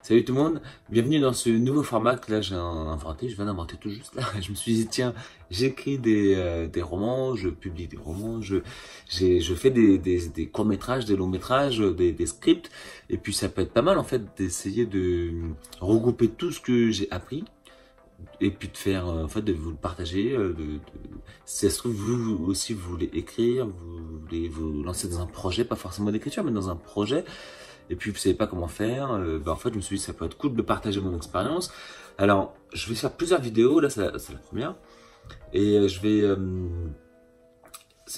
Salut tout le monde, bienvenue dans ce nouveau format que là j'ai inventé, je viens d'inventer tout juste là. Je me suis dit tiens, j'écris des romans, je publie des romans, je fais des courts-métrages, des longs-métrages, des scripts, et puis ça peut être pas mal en fait d'essayer de regrouper tout ce que j'ai appris, et puis de faire, en fait de vous le partager, si ça se trouve vous aussi vous voulez écrire, vous voulez vous lancer dans un projet, pas forcément d'écriture mais dans un projet, et puis vous savez pas comment faire, en fait je me suis dit ça peut être cool de partager mon expérience. Alors je vais faire plusieurs vidéos, là c'est la première, et je vais,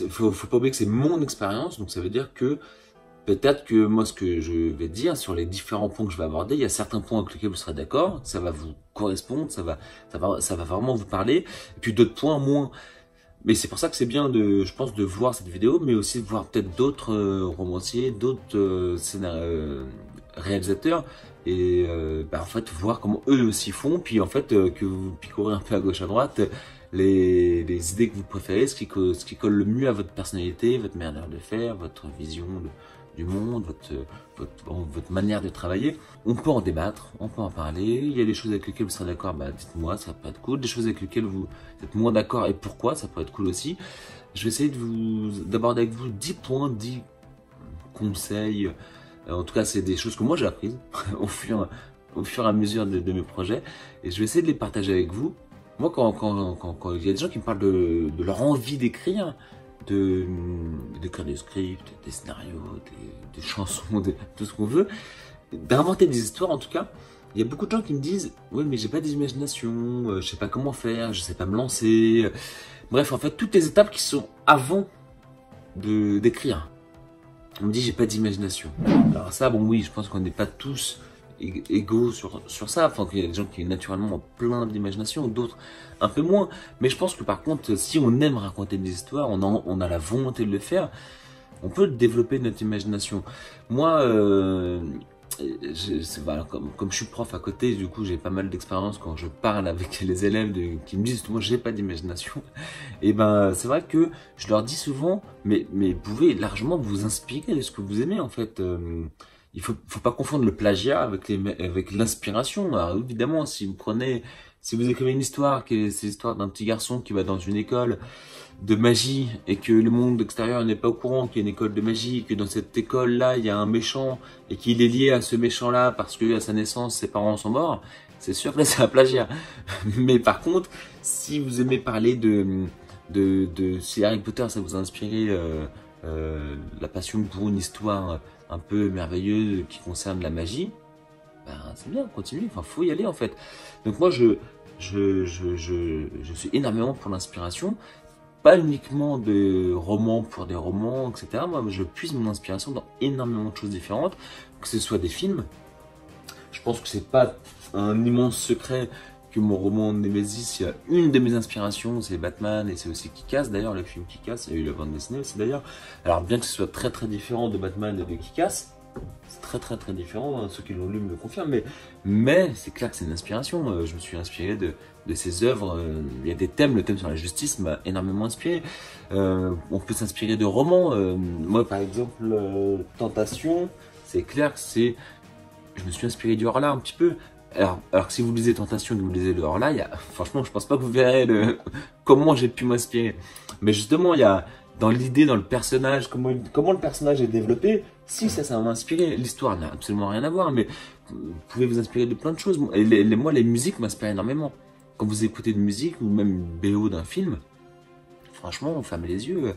faut pas oublier que c'est mon expérience, donc ça veut dire que peut-être que moi ce que je vais dire sur les différents points que je vais aborder, il y a certains points avec lesquels vous serez d'accord, ça va vous correspondre, ça va vraiment vous parler, et puis d'autres points moins. Mais c'est pour ça que c'est bien je pense, de voir cette vidéo, mais aussi de voir peut-être d'autres romanciers, d'autres réalisateurs, et en fait voir comment eux aussi font, puis en fait que vous picorez un peu à gauche à droite les idées que vous préférez, ce qui colle le mieux à votre personnalité, votre manière de faire, votre vision du monde, votre manière de travailler. On peut en débattre, on peut en parler. Il y a des choses avec lesquelles vous serez d'accord, dites-moi, ça peut être cool. Des choses avec lesquelles vous êtes moins d'accord et pourquoi, ça peut être cool aussi. Je vais essayer d'aborder avec vous 10 points, 10 conseils. En tout cas, c'est des choses que moi j'ai apprises au fur et à mesure de mes projets. Et je vais essayer de les partager avec vous. Moi, quand il y a des gens qui me parlent de leur envie d'écrire, d'écrire des scripts, des scénarios, des chansons, tout ce qu'on veut, d'inventer des histoires en tout cas, il y a beaucoup de gens qui me disent « Ouais, mais j'ai pas d'imagination, je sais pas comment faire, je sais pas me lancer. » Bref, en fait, toutes les étapes qui sont avant d'écrire. On me dit « J'ai pas d'imagination. » Alors ça, bon oui, je pense qu'on n'est pas tous égaux sur ça, enfin qu'il y a des gens qui naturellement ont plein d'imagination, d'autres un peu moins, mais je pense que par contre si on aime raconter des histoires, on a la volonté de le faire, on peut développer notre imagination. Moi voilà, comme je suis prof à côté, du coup j'ai pas mal d'expérience quand je parle avec les élèves qui me disent moi j'ai pas d'imagination, et c'est vrai que je leur dis souvent mais vous pouvez largement vous inspirer de ce que vous aimez en fait. Il faut pas confondre le plagiat avec l'inspiration. Alors évidemment, si vous écrivez une histoire, c'est l'histoire d'un petit garçon qui va dans une école de magie et que le monde extérieur n'est pas au courant qu'il y a une école de magie, et que dans cette école-là, il y a un méchant et qu'il est lié à ce méchant-là parce que à sa naissance, ses parents sont morts, c'est sûr que là, c'est un plagiat. Mais par contre, si vous aimez parler si Harry Potter, ça vous a inspiré la passion pour une histoire un peu merveilleuse qui concerne la magie, c'est bien, continue, enfin faut y aller en fait. Donc moi je suis énormément pour l'inspiration, pas uniquement de romans pour des romans, etc. Moi je puise mon inspiration dans énormément de choses différentes, que ce soit des films. Je pense que c'est pas un immense secret que mon roman Nemesis, il y a une de mes inspirations, c'est Batman, et c'est aussi Kick-Ass, d'ailleurs, le film Kick-Ass, il y a eu la bande dessinée aussi d'ailleurs. Alors bien que ce soit très très différent de Batman et de Kick-Ass, c'est très très très différent, hein, ceux qui l'ont lu me le confirment, mais c'est clair que c'est une inspiration. Je me suis inspiré de ces œuvres. Il y a des thèmes, le thème sur la justice m'a énormément inspiré. On peut s'inspirer de romans. Moi par exemple, Tentation, c'est clair que je me suis inspiré du Horla un petit peu. Alors que si vous lisez Tentation et que vous lisez le Horla, franchement, je pense pas que vous verrez comment j'ai pu m'inspirer. Mais justement, il y a dans l'idée, dans le personnage, comment le personnage est développé, si ça m'a inspiré. L'histoire n'a absolument rien à voir, mais vous pouvez vous inspirer de plein de choses. Et moi, les musiques m'inspirent énormément. Quand vous écoutez de musique, ou même une BO d'un film, franchement, fermez les yeux.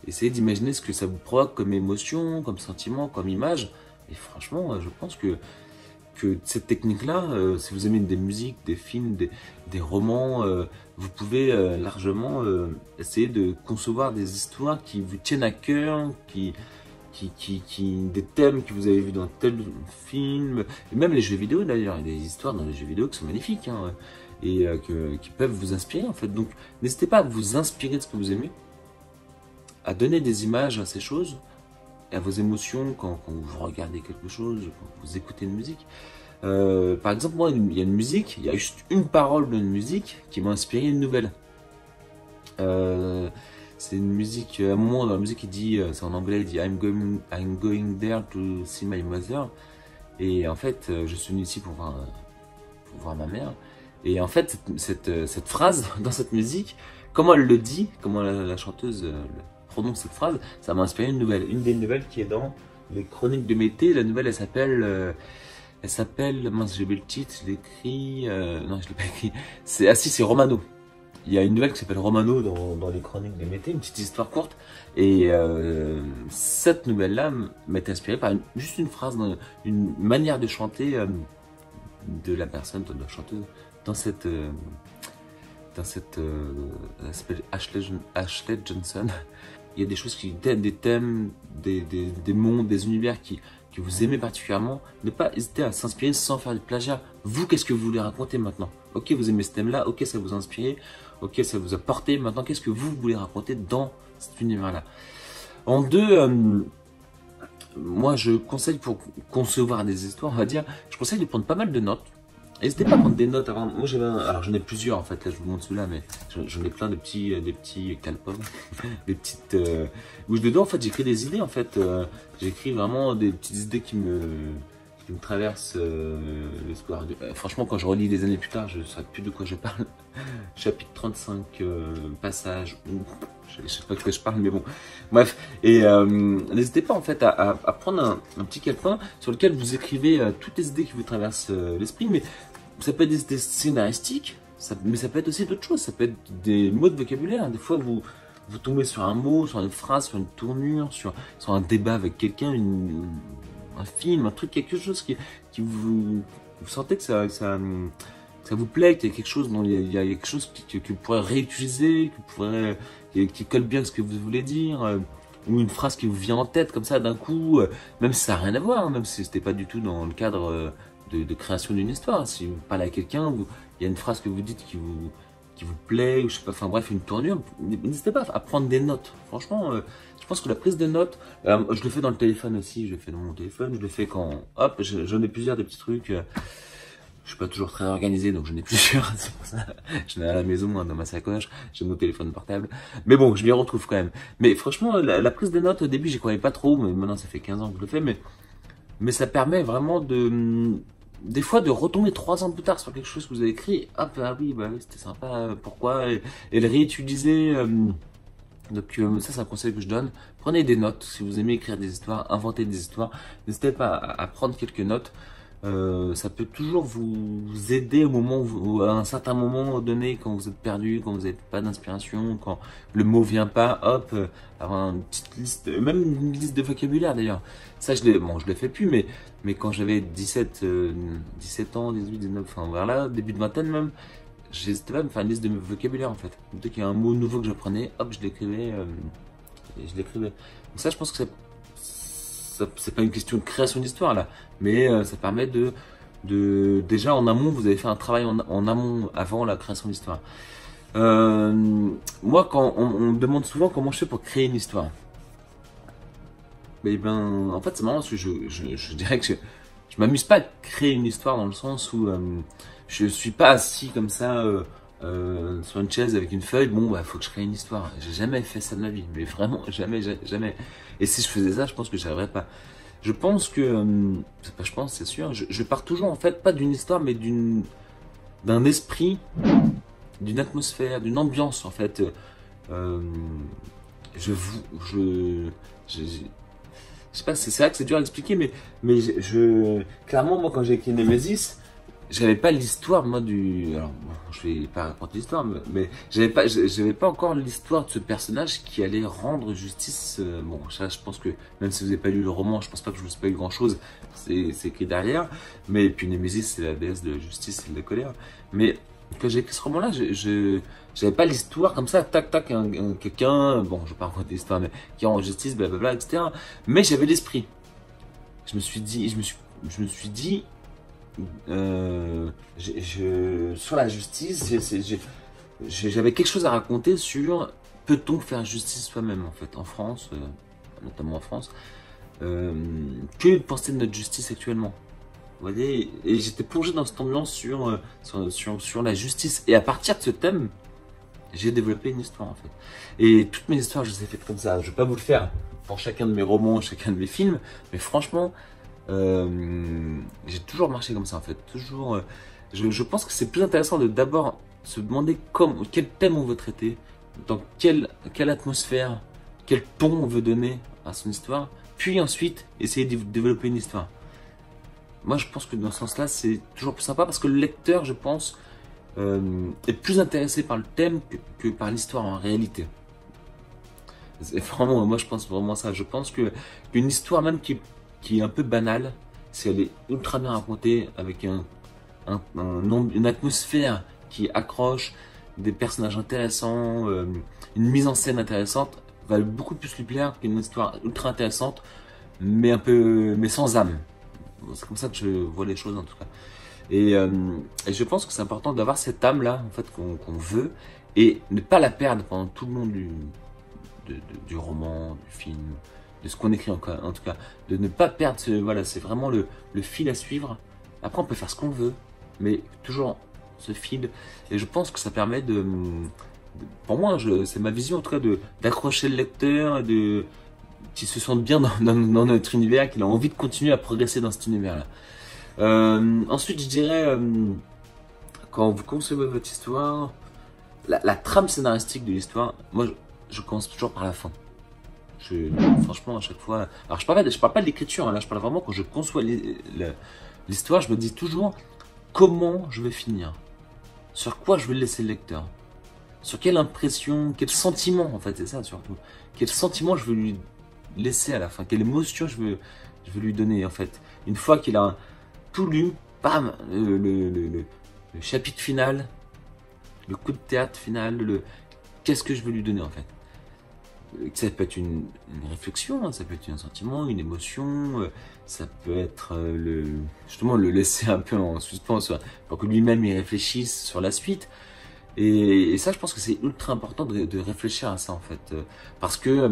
Essayez d'imaginer ce que ça vous provoque comme émotion, comme sentiment, comme image. Et franchement, je pense que cette technique-là, si vous aimez des musiques, des films, des romans, vous pouvez largement essayer de concevoir des histoires qui vous tiennent à cœur, des thèmes que vous avez vus dans tel film, et même les jeux vidéo d'ailleurs, il y a des histoires dans les jeux vidéo qui sont magnifiques, hein, et qui peuvent vous inspirer en fait. Donc n'hésitez pas à vous inspirer de ce que vous aimez, à donner des images à ces choses, à vos émotions quand vous regardez quelque chose, quand vous écoutez une musique. Par exemple, moi, il y a une musique, il y a juste une parole d'une musique qui m'a inspiré une nouvelle. C'est une musique, à un moment dans la musique, c'est en anglais, il dit I'm going there to see my mother. Et en fait, je suis venu ici pour voir ma mère. Et en fait, cette phrase dans cette musique, comment elle le dit, comment la chanteuse prononce cette phrase, ça m'a inspiré une nouvelle. Une des nouvelles qui est dans les Chroniques de Mété. La nouvelle, elle s'appelle, mince, j'ai oublié le titre, je l'ai écrit, non, je l'ai pas écrit. C'est Romano. Il y a une nouvelle qui s'appelle Romano dans les Chroniques de Mété, une petite histoire courte. Et cette nouvelle-là m'est inspirée par juste une phrase, une manière de chanter de la personne, de la chanteuse, dans cette elle s'appelle Ashley Johnson. Il y a des choses des thèmes, des mondes, des univers que vous aimez particulièrement. Ne pas hésiter à s'inspirer sans faire du plagiat. Vous, qu'est-ce que vous voulez raconter maintenant? Ok, vous aimez ce thème-là, ok, ça vous a inspiré, ok, ça vous a porté. Maintenant, qu'est-ce que vous voulez raconter dans cet univers-là? En deux, moi, je conseille pour concevoir des histoires, on va dire, je conseille de prendre pas mal de notes. N'hésitez pas à prendre des notes avant. Moi, alors j'en ai plusieurs en fait. Là, je vous montre celui-là, mais j'en ai plein de petits calepins, des petites. Où dedans, en fait, j'écris des idées. En fait, j'écris vraiment des petites idées qui me traversent l'espoir. Franchement, quand je relis des années plus tard, je ne sais plus de quoi je parle. Chapitre 35, passage. Je ne sais pas de quoi je parle, mais bon. Bref. Et n'hésitez pas en fait à prendre un petit calepin sur lequel vous écrivez toutes les idées qui vous traversent l'esprit, mais ça peut être des idées scénaristiques, mais ça peut être aussi d'autres choses. Ça peut être des mots de vocabulaire. Des fois, vous tombez sur un mot, sur une phrase, sur une tournure, sur un débat avec quelqu'un, un film, un truc, quelque chose qui vous sentez que ça vous plaît, qu'il y a quelque chose dont il y a quelque chose que vous pourrez réutiliser, qui colle bien à ce que vous voulez dire, ou une phrase qui vous vient en tête comme ça d'un coup, même si ça n'a rien à voir, même si c'était pas du tout dans le cadre de création d'une histoire. Si vous parlez à quelqu'un, il y a une phrase que vous dites qui vous plaît, ou je sais pas, enfin bref, une tournure, n'hésitez pas à prendre des notes. Franchement, je pense que la prise de notes, je le fais dans le téléphone aussi, je le fais dans mon téléphone, je le fais quand, hop, j'en ai plusieurs des petits trucs. Je suis pas toujours très organisé, donc j'en ai plusieurs, c'est pour ça. J'en ai à la maison, dans ma sacoche, j'ai mon téléphone portable. Mais bon, je m'y retrouve quand même. Mais franchement, la prise de notes, au début, j'y croyais pas trop, mais maintenant, ça fait 15 ans que je le fais, mais ça permet vraiment des fois, de retomber 3 ans plus tard sur quelque chose que vous avez écrit. Hop, ah oui, bah oui, c'était sympa, pourquoi? Et le réutiliser. Donc ça, c'est un conseil que je donne. Prenez des notes, si vous aimez écrire des histoires, inventer des histoires. N'hésitez pas à prendre quelques notes. Ça peut toujours vous aider au moment où, à un certain moment donné, quand vous êtes perdu, quand vous n'avez pas d'inspiration, quand le mot vient pas, hop, avoir une petite liste, même une liste de vocabulaire d'ailleurs. Ça, je le fais plus, mais quand j'avais 17 ans, 18, 19, enfin voilà, début de vingtaine même, j'hésitais pas à me faire une liste de vocabulaire en fait. Dès qu'il y a un mot nouveau que j'apprenais, hop, je l'écrivais. Donc ça, je pense que c'est pas une question de création d'histoire là, mais ça permet déjà en amont, vous avez fait un travail en amont avant la création d'histoire. Moi, quand on me demande souvent comment je fais pour créer une histoire, mais ben, en fait, c'est marrant parce que je dirais que je m'amuse pas à créer une histoire dans le sens où je suis pas assis comme ça sur une chaise avec une feuille. Bon, bah, faut que je crée une histoire. J'ai jamais fait ça de ma vie, mais vraiment jamais, jamais. Et si je faisais ça, je pense que j'y arriverais pas. Je pense que, c'est sûr, je pars toujours en fait pas d'une histoire, mais d'un esprit, d'une atmosphère, d'une ambiance en fait. Je sais pas, c'est vrai que c'est dur à expliquer, mais clairement, moi, quand j'ai écrit Nemesis, j'avais pas l'histoire, moi, alors, je vais pas raconter l'histoire, mais j'avais pas encore l'histoire de ce personnage qui allait rendre justice. Bon, ça, je pense que, même si vous n'avez pas lu le roman, je pense pas que je vous spoil grand chose, c'est écrit derrière. Mais puis Nemesis, c'est la déesse de la justice et de la colère. Mais quand j'ai écrit ce roman-là, j'avais pas l'histoire comme ça, tac, tac, quelqu'un, bon, je vais pas raconter l'histoire, mais qui rend justice, blablabla, etc. Mais j'avais l'esprit. Je me suis dit, sur la justice, j'avais quelque chose à raconter sur peut-on faire justice soi-même en fait, en France, notamment en France. Que penser de notre justice actuellement? Vous voyez, et j'étais plongé dans cette ambiance sur la justice. Et à partir de ce thème, j'ai développé une histoire en fait. Et toutes mes histoires, je les ai faites comme ça. Je vais pas vous le faire pour chacun de mes romans, chacun de mes films, mais franchement, J'ai toujours marché comme ça en fait. Toujours, je pense que c'est plus intéressant de d'abord se demander quel thème on veut traiter, dans quelle atmosphère, quel ton on veut donner à son histoire, puis ensuite essayer de développer une histoire. Moi je pense que dans ce sens-là c'est toujours plus sympa parce que le lecteur, je pense, est plus intéressé par le thème que par l'histoire en réalité. Vraiment, moi je pense vraiment ça. Je pense qu'une histoire même qui est un peu banale, si elle est ultra bien racontée, avec une atmosphère qui accroche, des personnages intéressants, une mise en scène intéressante, va beaucoup plus lui plaire qu'une histoire ultra intéressante, mais sans âme. C'est comme ça que je vois les choses en tout cas. Et je pense que c'est important d'avoir cette âme-là, en fait, qu'on veut, et ne pas la perdre pendant tout le long du roman, du film, de ce qu'on écrit en tout cas. De ne pas perdre, voilà, c'est vraiment le fil à suivre. Après, on peut faire ce qu'on veut, mais toujours ce fil. Et je pense que ça permet pour moi, c'est ma vision en tout cas, d'accrocher le lecteur, qu'il se sente bien dans notre univers, qu'il a envie de continuer à progresser dans cet univers-là. Ensuite, je dirais, quand vous concevez votre histoire, la trame scénaristique de l'histoire, moi, je commence toujours par la fin. Franchement, à chaque fois... Alors, je parle pas de l'écriture, hein, là, je parle vraiment quand je conçois l'histoire, je me dis toujours comment je vais finir. Sur quoi je vais laisser le lecteur. Sur quelle impression, quel sentiment, en fait, c'est ça surtout. Quel sentiment je veux lui laisser à la fin. Quelle émotion je veux lui donner, en fait. Une fois qu'il a tout lu, bam, le chapitre final, le coup de théâtre final, qu'est-ce que je veux lui donner, en fait. Ça peut être une réflexion, hein, ça peut être un sentiment, une émotion, ça peut être justement le laisser un peu en suspens pour que lui-même y réfléchisse sur la suite. Et ça, je pense que c'est ultra important de réfléchir à ça en fait, parce que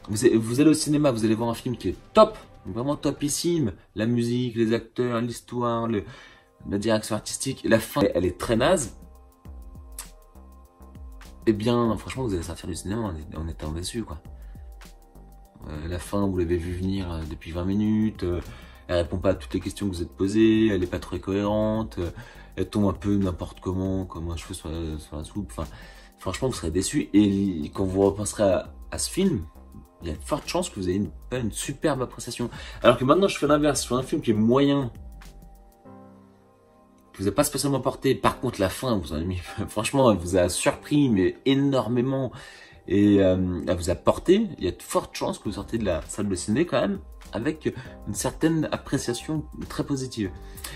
vous allez au cinéma, vous allez voir un film qui est top, vraiment topissime, la musique, les acteurs, l'histoire, la direction artistique, la fin, elle est très naze. Eh bien, franchement, vous allez sortir du cinéma en étant déçu, quoi. La fin, vous l'avez vu venir depuis 20 minutes, elle répond pas à toutes les questions que vous êtes posées, elle est pas très cohérente, elle tombe un peu n'importe comment, comme un cheveu sur la soupe. Enfin, franchement, vous serez déçu. Et quand vous repenserez à ce film, il y a de fortes chances que vous ayez une superbe appréciation. Alors que maintenant, je fais l'inverse. Je fais un film qui est moyen, qui vous a pas spécialement porté. Par contre, la fin, franchement, elle vous a surpris, mais énormément. Et elle vous a porté. Il y a de fortes chances que vous sortez de la salle de ciné quand même avec une certaine appréciation très positive.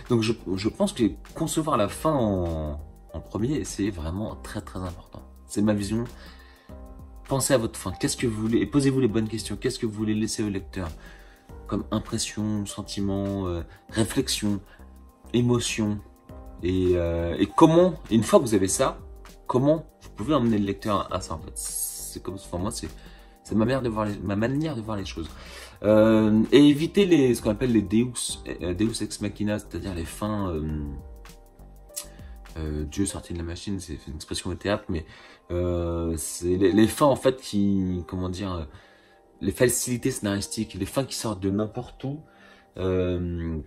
Donc je pense que concevoir la fin en premier, c'est vraiment très très important. C'est ma vision. Pensez à votre fin. Qu'est-ce que vous voulez? Et posez-vous les bonnes questions. Qu'est-ce que vous voulez laisser au lecteur comme impression, sentiment, réflexion, émotion. Et comment, une fois que vous avez ça, comment vous pouvez emmener le lecteur à ça en fait. C'est comme pour moi, c'est ma manière de voir les choses. Et éviter ce qu'on appelle les Deus ex machina, c'est-à-dire les fins Dieu sorti de la machine, c'est une expression au théâtre, mais c'est les fins en fait comment dire, les facilités scénaristiques, les fins qui sortent de n'importe où, de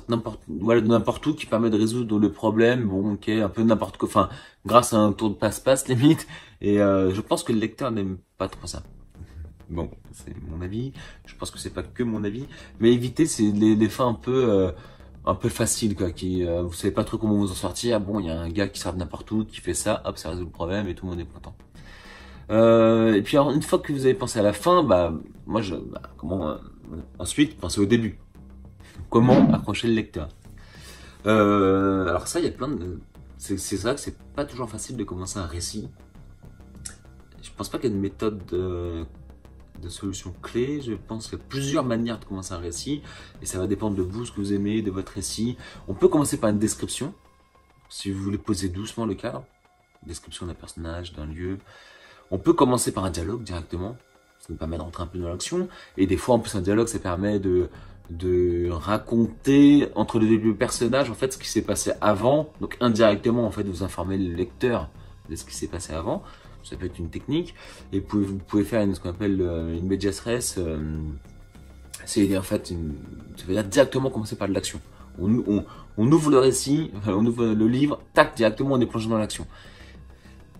n'importe où, qui permet de résoudre le problème, bon ok, un peu n'importe quoi, enfin grâce à un tour de passe-passe limite, et je pense que le lecteur n'aime pas trop ça. Bon, c'est mon avis, je pense que c'est pas que mon avis, mais éviter c'est les fins un peu faciles quoi, vous savez pas trop comment vous en sortir, bon il y a un gars qui sort de n'importe où, qui fait ça, hop ça résout le problème et tout le monde est content. Et puis alors, une fois que vous avez pensé à la fin, moi ensuite pensez au début. Comment accrocher le lecteur. Alors ça, il y a plein de... C'est vrai que c'est pas toujours facile de commencer un récit. Je pense pas qu'il y ait une méthode de solution clé. Je pense qu'il y a plusieurs manières de commencer un récit. Et ça va dépendre de vous, ce que vous aimez, de votre récit. On peut commencer par une description. Si vous voulez poser doucement le cadre. Description d'un personnage, d'un lieu. On peut commencer par un dialogue directement. Ça nous permet de rentrer un peu dans l'action. Et des fois, en plus, un dialogue, ça permet de raconter entre les deux personnages en fait ce qui s'est passé avant, donc indirectement en fait vous informez le lecteur de ce qui s'est passé avant. Ça peut être une technique, et vous pouvez faire ce qu'on appelle une medias res, C'est en fait, ça veut dire directement commencer par de l'action. On ouvre le récit, on ouvre le livre, tac, directement on est plongé dans l'action.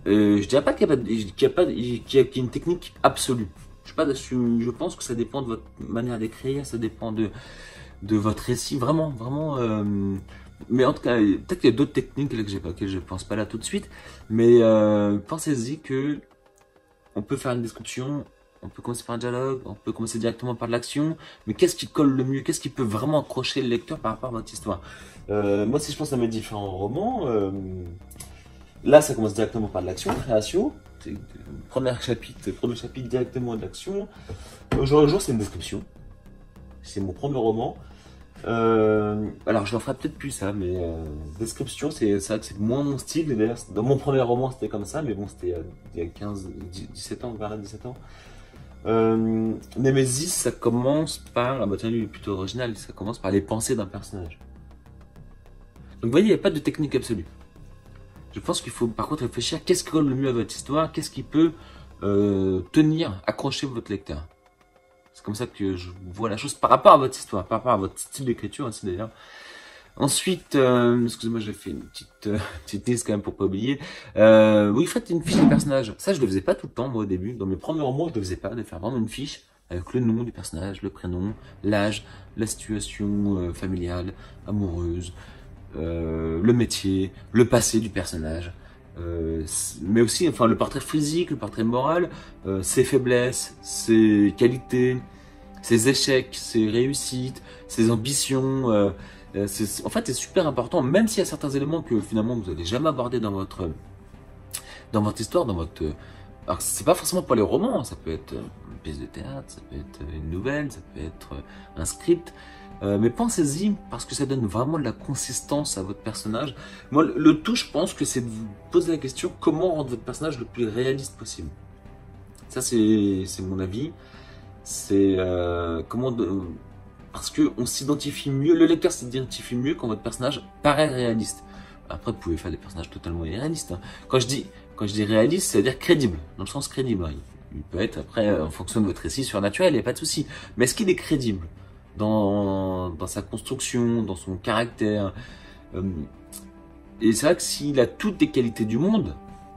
Je dirais pas qu'il y a une technique absolue. Je pense que ça dépend de votre manière d'écrire, ça dépend de votre récit, vraiment, vraiment. Mais en tout cas, peut-être qu'il y a d'autres techniques auxquelles je pense pas là tout de suite. Mais pensez-y que on peut faire une description, on peut commencer par un dialogue, on peut commencer directement par de l'action. Mais qu'est-ce qui colle le mieux? Qu'est-ce qui peut vraiment accrocher le lecteur par rapport à votre histoire? Moi, si je pense à mes différents romans, là, ça commence directement par de l'action, création. Premier chapitre directement de l'action. Au jour le jour, c'est une description. C'est mon premier roman. Alors, je n'en ferai peut-être plus ça, mais description, c'est vrai que c'est moins mon style. D'ailleurs, dans mon premier roman, c'était comme ça, mais bon, c'était il y a 17 ans, vers là, 17 ans. Nemesis, ça commence par, ah bah tiens, lui, il est plutôt original, ça commence par les pensées d'un personnage. Donc, vous voyez, il n'y a pas de technique absolue. Je pense qu'il faut par contre réfléchir qu'est-ce qui colle le mieux à votre histoire, qu'est-ce qui peut tenir, accrocher votre lecteur. C'est comme ça que je vois la chose par rapport à votre histoire, par rapport à votre style d'écriture aussi d'ailleurs. Ensuite, excusez-moi, j'ai fait une petite liste quand même pour pas oublier. Oui, faites une fiche de personnage. Ça, je le faisais pas tout le temps moi au début. Dans mes premiers romans, je le faisais pas, de faire vraiment une fiche avec le nom du personnage, le prénom, l'âge, la situation familiale, amoureuse. Le métier, le passé du personnage, mais aussi enfin le portrait physique, le portrait moral, ses faiblesses, ses qualités, ses échecs, ses réussites, ses ambitions. En fait, c'est super important, même s'il y a certains éléments que finalement vous n'allez jamais aborder dans votre histoire, alors c'est pas forcément pour les romans, ça peut être une pièce de théâtre, ça peut être une nouvelle, ça peut être un script. Mais pensez-y, parce que ça donne vraiment de la consistance à votre personnage. Moi, le tout, je pense que c'est de vous poser la question comment rendre votre personnage le plus réaliste possible. Ça, c'est mon avis. C'est parce que on s'identifie mieux, le lecteur s'identifie mieux quand votre personnage paraît réaliste. Après, vous pouvez faire des personnages totalement irréalistes. Hein. Quand je dis réaliste, ça veut dire crédible, dans le sens crédible. Il peut être après, en fonction de votre récit, surnaturel, il n'y a pas de souci. Mais est-ce qu'il est crédible dans sa construction, dans son caractère? Et c'est vrai que s'il a toutes les qualités du monde,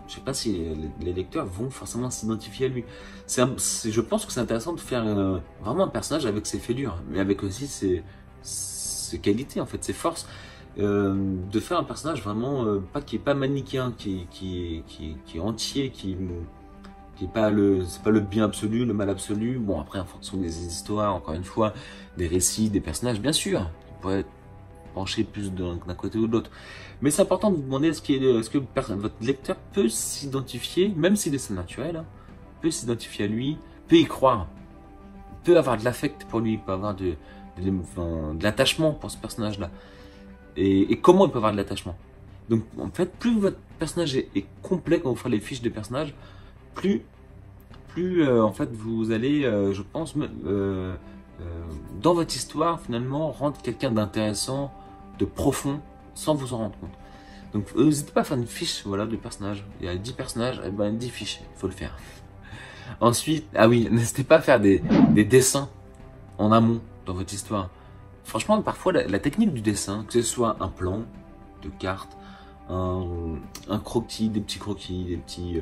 je sais pas si les lecteurs vont forcément s'identifier à lui. Je pense que c'est intéressant de faire vraiment un personnage avec ses fêlures, mais avec aussi ses qualités, en fait, ses forces. De faire un personnage vraiment qui est pas manichéen, qui est entier, c'est pas le bien absolu, le mal absolu. Bon, après, en fonction des histoires, encore une fois, des récits, des personnages, bien sûr, qui pourraient pencher plus d'un côté ou de l'autre. Mais c'est important de vous demander est-ce que votre lecteur peut s'identifier, même s'il est naturel, hein, peut s'identifier à lui, peut y croire, peut avoir de l'affect pour lui, peut avoir de l'attachement pour ce personnage-là. Et comment il peut avoir de l'attachement? Donc, en fait, plus votre personnage est complet quand vous ferez les fiches de personnages, plus en fait vous allez, je pense, dans votre histoire finalement rendre quelqu'un d'intéressant, de profond, sans vous en rendre compte. Donc n'hésitez pas à faire une fiche, voilà, de personnages. Il y a 10 personnages, et ben 10 fiches, il faut le faire. Ensuite, ah oui, n'hésitez pas à faire des dessins en amont dans votre histoire. Franchement, parfois la technique du dessin, que ce soit un plan de carte, un croquis, des petits croquis, des petits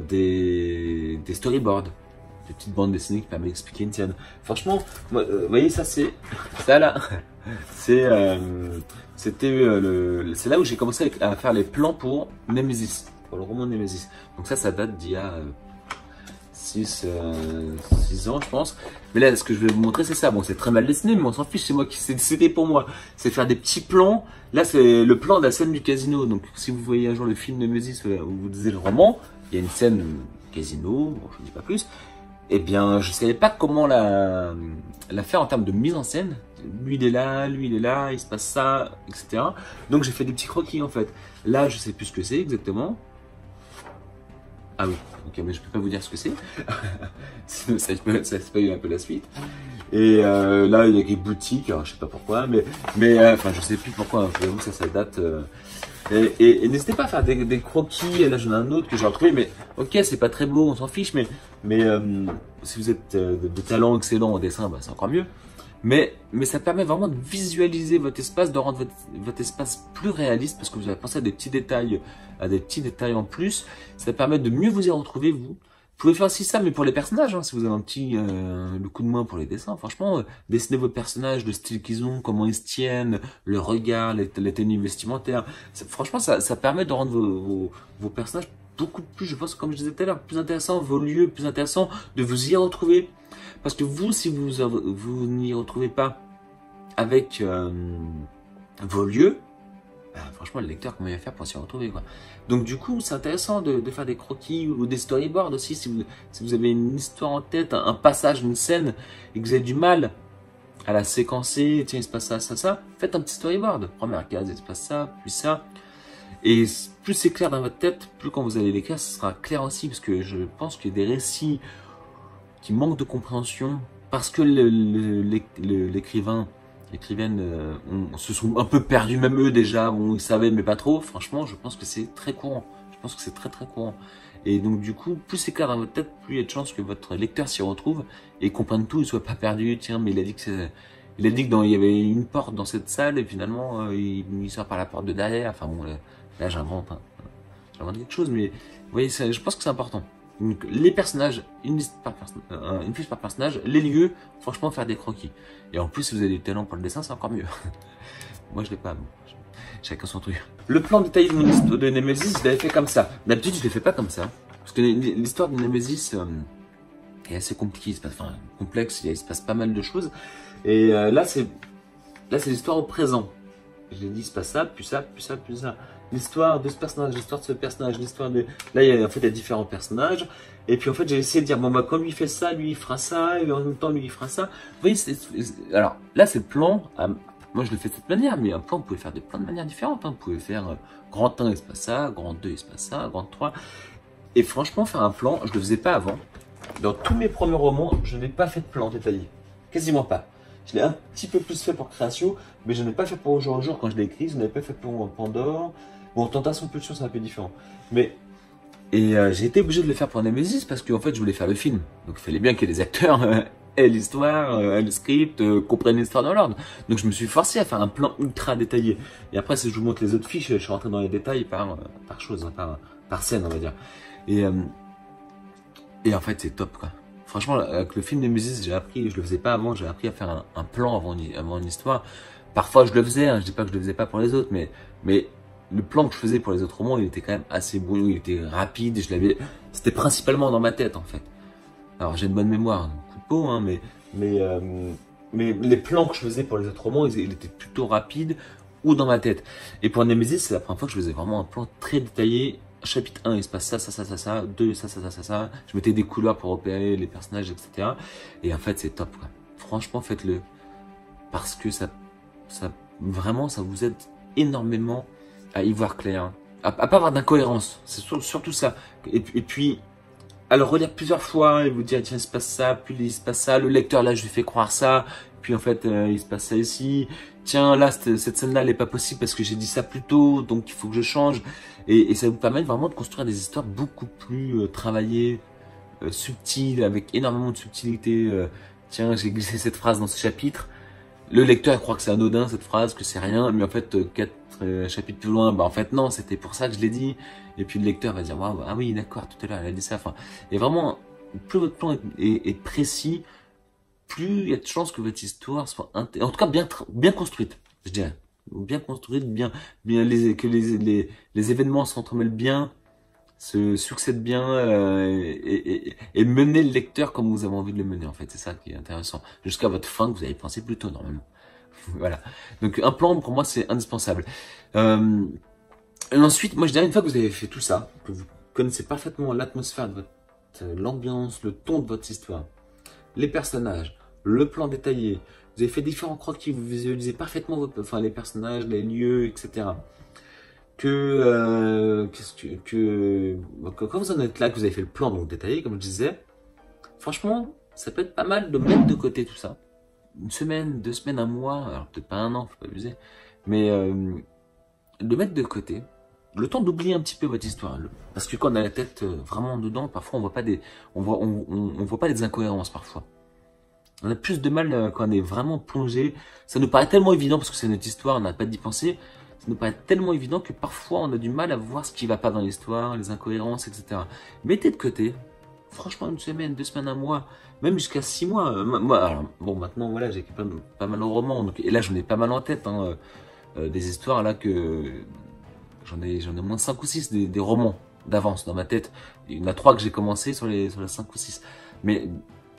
des storyboards, des petites bandes dessinées qui permettent d'expliquer une scène. Franchement, vous voyez, ça là, c'est là où j'ai commencé à faire les plans pour Nemesis, pour le roman Nemesis. Donc ça date d'il y a 6 ans, je pense. Mais là, ce que je vais vous montrer, c'est ça. Bon, c'est très mal dessiné, mais on s'en fiche, c'était pour moi. C'est faire des petits plans. Là, c'est le plan de la scène du casino. Donc, si vous voyez un jour le film Nemesis, où vous lisez le roman, il y a une scène casino, bon, je ne dis pas plus. Eh bien, je ne savais pas comment la faire en termes de mise en scène. Lui, il est là, il se passe ça, etc. Donc, j'ai fait des petits croquis, en fait. Là, je ne sais plus ce que c'est exactement. Ah oui, ok, mais je peux pas vous dire ce que c'est. Sinon, ça spoil un peu la suite. Et là, il y a des boutiques, alors, je sais pas pourquoi, enfin, je sais plus pourquoi, j'avoue que ça date. Et n'hésitez pas à faire des croquis. Là, j'en ai un autre que j'ai retrouvé, mais ok, c'est pas très beau, on s'en fiche, mais si vous êtes de talent excellent en dessin, bah, c'est encore mieux. Mais ça permet vraiment de visualiser votre espace, de rendre votre espace plus réaliste, parce que vous avez pensé à des petits détails en plus. Ça permet de mieux vous y retrouver, vous. Vous pouvez faire aussi ça, mais pour les personnages, hein, si vous avez un petit le coup de main pour les dessins, franchement, dessinez vos personnages, le style qu'ils ont, comment ils se tiennent, le regard, les tenues vestimentaires. Franchement, ça permet de rendre vos personnages beaucoup plus, je pense, comme je disais tout à l'heure, plus intéressants, vos lieux plus intéressants, de vous y retrouver. Parce que vous, si vous n'y retrouvez pas avec vos lieux, bah, franchement, le lecteur, comment il va faire pour s'y retrouver, quoi. Donc, du coup, c'est intéressant de faire des croquis ou des storyboards aussi. Si vous avez une histoire en tête, un passage, une scène, et que vous avez du mal à la séquencer, tiens, il se passe ça, ça, ça, faites un petit storyboard. Première case, il se passe ça, puis ça. Et plus c'est clair dans votre tête, plus quand vous allez l'écrire, ce sera clair aussi. Parce que je pense qu'il y a des récits qui manquent de compréhension parce que l'écrivaine se sont un peu perdus, même eux déjà, bon, ils savaient mais pas trop. Franchement, je pense que c'est très courant. Je pense que c'est très très courant. Et donc du coup, plus c'est clair dans votre tête, plus il y a de chances que votre lecteur s'y retrouve et comprenne tout, il soit pas perdu. Tiens, mais il a dit que il y avait une porte dans cette salle et finalement il sort par la porte de derrière. Enfin bon, là j'invente quelque chose, mais vous voyez, je pense que c'est important. Donc, les personnages, une fiche par personnage, les lieux, franchement, faire des croquis. Et en plus, si vous avez du talent pour le dessin, c'est encore mieux. Moi, je l'ai pas. Bon, chacun son truc. Le plan détaillé de Nemesis, je l'avais fait comme ça. D'habitude, je ne l'ai fait pas comme ça. Parce que l'histoire de Nemesis est assez compliquée, complexe, il se passe pas mal de choses. Et là, c'est l'histoire au présent. Je l'ai dit, il se passe ça, puis ça, puis ça, puis ça. L'histoire de ce personnage, l'histoire de ce personnage, l'histoire de... Là, il y a différents personnages. Et puis, en fait, j'ai essayé de dire, bon, bah, quand lui fait ça, lui, il fera ça. Et en même temps, lui, il fera ça. Vous voyez, alors, là, c'est le plan. Moi, je le fais de cette manière. Mais un plan, vous pouvez faire de plein de manières différentes. Hein. Vous pouvez faire grand 1, il se passe ça. Grand 2, il se passe ça. Grand 3. Et franchement, faire un plan, je le faisais pas avant. Dans tous mes premiers romans, je n'ai pas fait de plan détaillé. Quasiment pas. Je l'ai un petit peu plus fait pour Création, mais je n'ai pas fait pour Au jour le jour quand je l'ai écrit. Je n'avais pas fait pour Pandore. Bon, Tentation Pulsion, c'est un peu différent. J'ai été obligé de le faire pour Nemesis parce qu'en fait, je voulais faire le film. Donc, il fallait bien que les acteurs aient l'histoire, aient le script, comprennent l'histoire dans l'ordre. Donc, je me suis forcé à faire un plan ultra détaillé. Et après, si je vous montre les autres fiches, je suis rentré dans les détails par chose, hein, par scène, on va dire. Et en fait, c'est top, quoi. Franchement, avec le film Nemesis, j'ai appris, je le faisais pas avant, j'ai appris à faire un plan avant une histoire. Parfois, je le faisais, hein, je dis pas que je le faisais pas pour les autres, mais le plan que je faisais pour les autres romans, il était quand même assez beau, il était rapide, c'était principalement dans ma tête, en fait. Alors, j'ai une bonne mémoire, un coup de peau, hein, mais les plans que je faisais pour les autres romans, ils étaient plutôt rapides ou dans ma tête. Et pour Nemesis, c'est la première fois que je faisais vraiment un plan très détaillé. Chapitre 1, il se passe ça, ça, ça, ça, ça, 2, ça, ça, ça, ça, ça. Je mettais des couleurs pour repérer les personnages, etc. Et en fait, c'est top, quoi. Franchement, faites-le. Parce que vraiment, ça vous aide énormément à y voir clair. À pas avoir d'incohérence. C'est surtout ça. Et puis, à le relire plusieurs fois et vous dire, tiens, il se passe ça, puis il se passe ça. Le lecteur, là, je lui fais croire ça. Puis en fait, il se passe ça ici. Tiens, là, cette scène-là, elle n'est pas possible parce que j'ai dit ça plus tôt, donc il faut que je change. Et ça vous permet vraiment de construire des histoires beaucoup plus travaillées, subtiles, avec énormément de subtilité. Tiens, j'ai glissé cette phrase dans ce chapitre. Le lecteur croit que c'est anodin, cette phrase, que c'est rien, mais en fait, 4 chapitres plus loin, bah en fait non, c'était pour ça que je l'ai dit. Et puis le lecteur va dire, waouh, ah oui, d'accord, tout à l'heure, elle a dit ça. Enfin, et vraiment, plus votre plan est précis, plus il y a de chances que votre histoire soit, en tout cas, bien construite, je dirais. Bien construite, que les événements s'entremêlent bien, se succèdent bien, et mener le lecteur comme vous avez envie de le mener, en fait. C'est ça qui est intéressant. Jusqu'à votre fin que vous avez pensé plus tôt, normalement. Voilà. Donc, un plan, pour moi, c'est indispensable. Et ensuite, moi, je dirais, une fois que vous avez fait tout ça, que vous connaissez parfaitement l'atmosphère de l'ambiance, le ton de votre histoire, les personnages, le plan détaillé, vous avez fait différents croquis, vous visualisez parfaitement les personnages, les lieux, etc. Quand vous en êtes là, que vous avez fait le plan donc détaillé, comme je disais, franchement, ça peut être pas mal de mettre de côté tout ça une semaine, 2 semaines, un mois, alors peut-être pas un an, faut pas abuser, mais le mettre de côté, le temps d'oublier un petit peu votre histoire. Parce que quand on a la tête vraiment dedans, parfois on voit pas on voit pas des incohérences parfois. On a plus de mal quand on est vraiment plongé. Ça nous paraît tellement évident parce que c'est notre histoire, on n'a pas d'y penser. Ça nous paraît tellement évident que parfois on a du mal à voir ce qui va pas dans l'histoire, les incohérences, etc. Mettez de côté, franchement, une semaine, 2 semaines, un mois, même jusqu'à 6 mois. Moi, alors, bon, maintenant, voilà, j'ai écrit pas mal de romans. Donc, et là, j'en ai pas mal en tête, hein, des histoires là que j'en ai au moins 5 ou 6 des romans d'avance dans ma tête. Il y en a 3 que j'ai commencé sur les 5 ou 6. Mais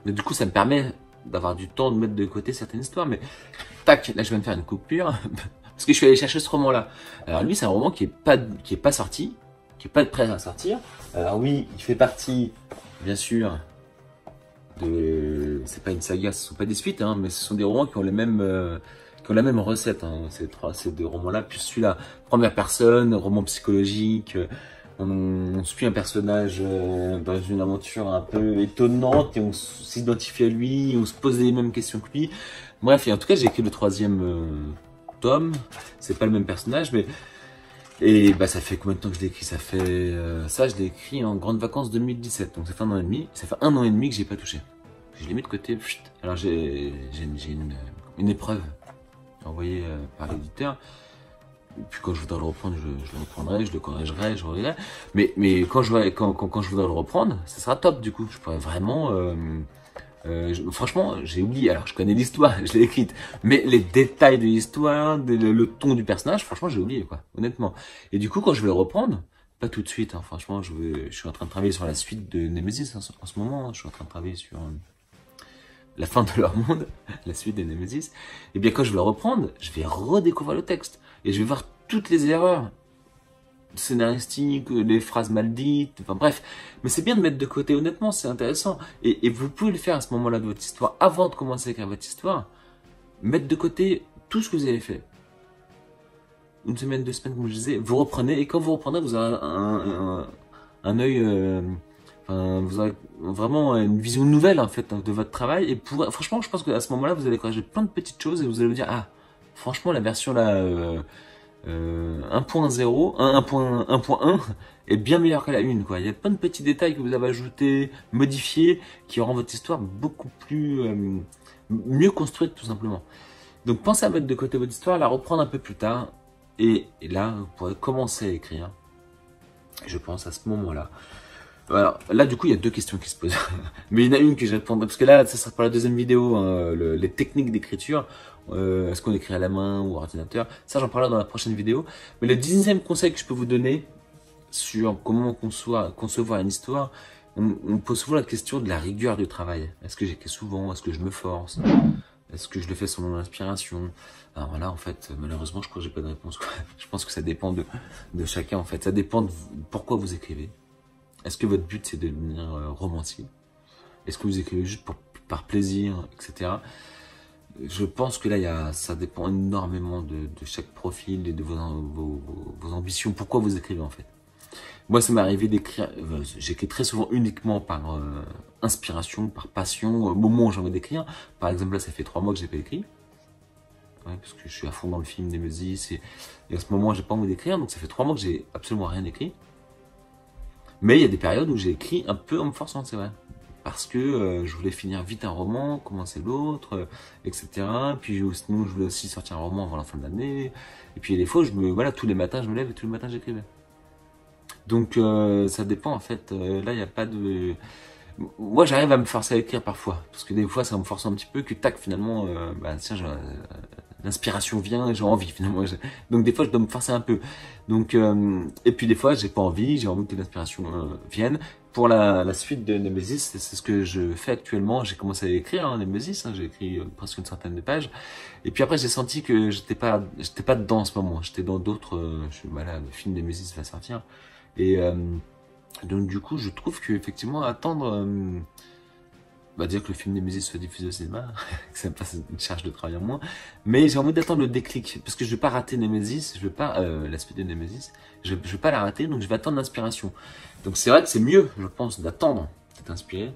du coup, ça me permet d'avoir du temps de mettre de côté certaines histoires. Mais tac, là, je viens de faire une coupure parce que je suis allé chercher ce roman-là. Alors lui, c'est un roman qui est pas sorti, qui est pas prêt à sortir. Alors oui, il fait partie, bien sûr, c'est pas une saga, ce sont pas des suites, hein, mais ce sont des romans qui ont la même recette, hein, ces 2 romans-là, puis celui-là, première personne, roman psychologique, on suit un personnage dans une aventure un peu étonnante et on s'identifie à lui, on se pose les mêmes questions que lui. Bref, et en tout cas, j'ai écrit le 3e tome, c'est pas le même personnage, mais et bah ça fait combien de temps que je l'ai écrit? Ça fait ça, je l'ai écrit en grande vacances 2017, donc ça fait 1 an et demi. Ça fait 1 an et demi que j'ai pas touché. Je l'ai mis de côté. Pfft. Alors j'ai une épreuve envoyée par l'éditeur. Et puis quand je voudrais le reprendre, je le reprendrai, je le corrigerai, je reverrai. Mais quand je voudrais le reprendre, ça sera top du coup. Je pourrais vraiment. Franchement, j'ai oublié. Alors, je connais l'histoire, je l'ai écrite, mais les détails de l'histoire, le ton du personnage, franchement, j'ai oublié, quoi, honnêtement. Et du coup, quand je vais le reprendre, pas tout de suite, hein, franchement, je suis en train de travailler sur la suite de Nemesis en ce moment. Hein, je suis en train de travailler sur la fin de leur monde, la suite de Nemesis. Et bien, quand je vais le reprendre, je vais redécouvrir le texte et je vais voir toutes les erreurs scénaristique, les phrases mal dites, enfin bref. Mais c'est bien de mettre de côté, honnêtement, c'est intéressant. Et vous pouvez le faire à ce moment-là de votre histoire, avant de commencer à écrire votre histoire, mettre de côté tout ce que vous avez fait. Une semaine, 2 semaines, comme je disais, vous reprenez, et quand vous reprenez, vous aurez un œil, vous aurez vraiment une vision nouvelle, en fait, de votre travail. Et franchement, je pense qu'à ce moment-là, vous allez corriger plein de petites choses et vous allez vous dire, ah, franchement, la version là, 1.0, 1.1 est bien meilleur que la 1, quoi. Il y a plein de petits détails que vous avez ajoutés, modifiés, qui rendent votre histoire beaucoup plus mieux construite, tout simplement. Donc pensez à mettre de côté votre histoire, la reprendre un peu plus tard, et là, vous pourrez commencer à écrire. Je pense à ce moment-là. Alors là, du coup, il y a 2 questions qui se posent. Mais il y en a une que je répondrai, parce que là, ça sera pour la 2e vidéo, hein, les techniques d'écriture. Est-ce qu'on écrit à la main ou ordinateur? Ça, j'en parlerai dans la prochaine vidéo. Mais le 10e conseil que je peux vous donner sur comment concevoir une histoire, on pose souvent la question de la rigueur du travail. Est-ce que j'écris souvent? Est-ce que je me force? Est-ce que je le fais selon mon inspiration? Alors voilà, en fait, malheureusement, je crois que j'ai pas de réponse. Je pense que ça dépend de chacun, en fait. Ça dépend de pourquoi vous écrivez. Est-ce que votre but, c'est de devenir romancier? Est-ce que vous écrivez juste par plaisir, etc. Je pense que là, ça dépend énormément de chaque profil et de vos ambitions. Pourquoi vous écrivez, en fait? Moi, ça m'est arrivé d'écrire, j'écris très souvent uniquement par inspiration, par passion, au moment où j'ai envie d'écrire. Par exemple, là, ça fait 3 mois que j'ai pas écrit. Ouais, parce que je suis à fond dans le film Nemesis et à ce moment, j'ai pas envie d'écrire. Donc, ça fait 3 mois que j'ai absolument rien écrit. Mais il y a des périodes où j'ai écrit un peu en me forçant, c'est vrai. Parce que je voulais finir vite un roman, commencer l'autre, etc. Puis sinon, je voulais aussi sortir un roman avant la fin de l'année. Et puis des fois, voilà, tous les matins, je me lève et tous les matins, j'écrivais. Donc ça dépend en fait. Là, il n'y a pas de... Moi, j'arrive à me forcer à écrire parfois. Parce que des fois, ça me force un petit peu que tac, finalement, tiens, l'inspiration vient et j'ai envie finalement. Donc des fois, je dois me forcer un peu. Donc, et puis des fois, j'ai pas envie, j'ai envie que l'inspiration vienne. Pour la suite de Nemesis, c'est ce que je fais actuellement. J'ai commencé à écrire Nemesis, j'ai écrit presque une centaine de pages. Et puis après, j'ai senti que j'étais pas dedans en ce moment. J'étais dans d'autres... voilà, le film Nemesis va sortir. Et donc du coup, je trouve que effectivement attendre, dire que le film Nemesis soit diffusé au cinéma, que ça me fasse une charge de travail en moins. Mais j'ai envie d'attendre le déclic, parce que je vais pas rater Nemesis, je vais pas la suite de Nemesis, je vais pas la rater, donc je vais attendre l'inspiration. Donc c'est vrai que c'est mieux, je pense, d'attendre, d'être inspiré,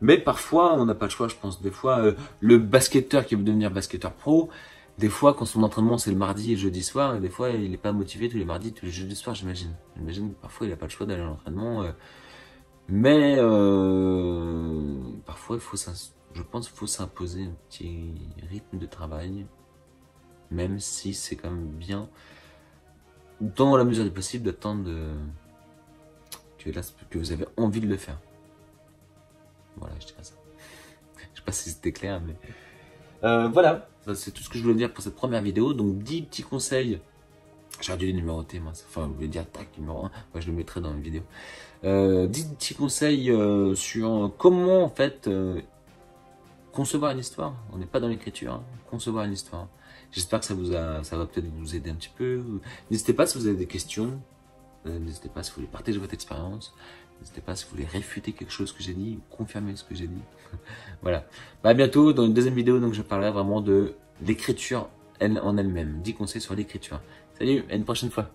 Mais parfois, on n'a pas le choix, je pense. Des fois, le basketteur qui veut devenir basketteur pro, des fois, quand son entraînement c'est le mardi et le jeudi soir, des fois, il n'est pas motivé tous les mardis, tous les jeudis soirs, j'imagine. J'imagine que parfois, il n'a pas le choix d'aller à l'entraînement. Mais parfois, je pense qu'il faut s'imposer un petit rythme de travail, même si c'est quand même bien, dans la mesure du possible, d'attendre que vous avez envie de le faire. Voilà, je dirais ça. Je sais pas si c'était clair, mais voilà, c'est tout ce que je voulais dire pour cette première vidéo. Donc 10 petits conseils. J'aurais dû les numéroter, moi. Enfin, je voulais dire tac, numéro 1. Moi, je le mettrai dans une vidéo. 10 petits conseils sur comment, en fait, concevoir une histoire. On n'est pas dans l'écriture, hein. Concevoir une histoire. J'espère que ça va peut-être vous aider un petit peu. N'hésitez pas si vous avez des questions. N'hésitez pas si vous voulez partager votre expérience. N'hésitez pas si vous voulez réfuter quelque chose que j'ai dit ou confirmer ce que j'ai dit. Voilà. Bah, à bientôt dans une deuxième vidéo. Donc, je parlerai vraiment de l'écriture en elle-même. 10 conseils sur l'écriture. Salut, à une prochaine fois.